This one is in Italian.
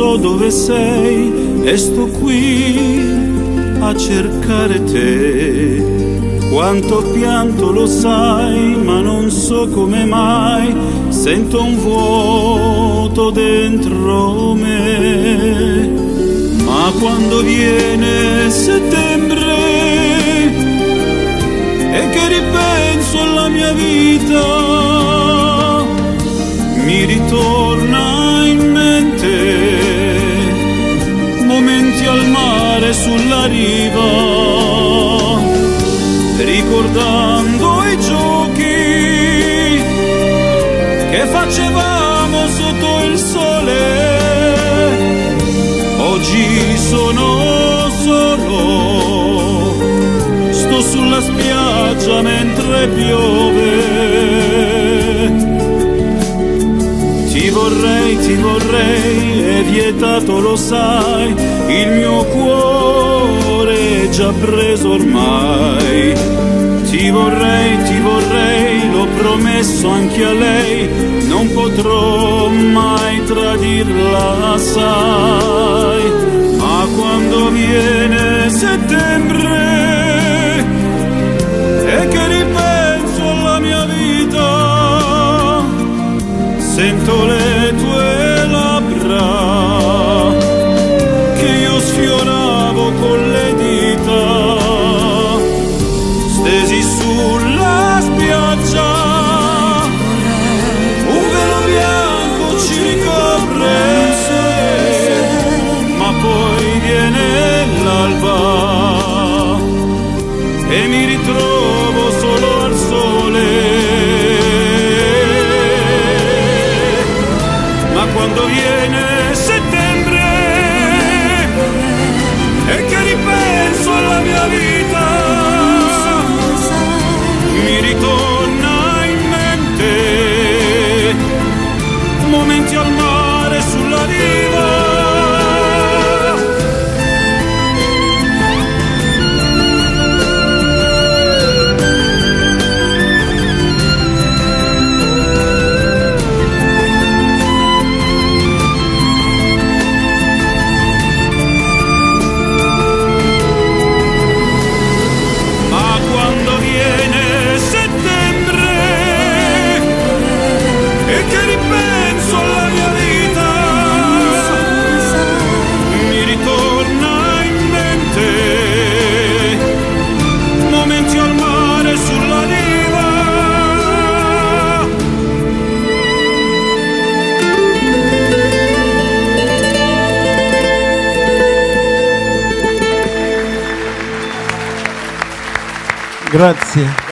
so dove sei e sto qui a cercare te. Quanto pianto lo sai, ma non so come mai, sento un vuoto dentro me. Ma quando viene settembre e che ripenso alla mia vita, mi ritorna in mente momenti al mare sulla riva, ricordando i giochi che facevamo sotto il sole. Oggi sono solo, sto sulla spiaggia mentre piove. Ti vorrei, è vietato lo sai, il mio cuore è già preso ormai. Ti vorrei, l'ho promesso anche a lei, non potrò mai tradirla, sai. Ma quando viene settembre e che ripenso alla mia vita, sento le tue labbra che io sfioravo con le dita, stesi sulla spiaggia, un velo bianco ci ricopre, ma poi viene l'alba e mi ritrovo solo al sole. Ma quando viene settembre e che ripenso alla mia vita, mi ritorna in mente momenti al mare sulla riva. Grazie.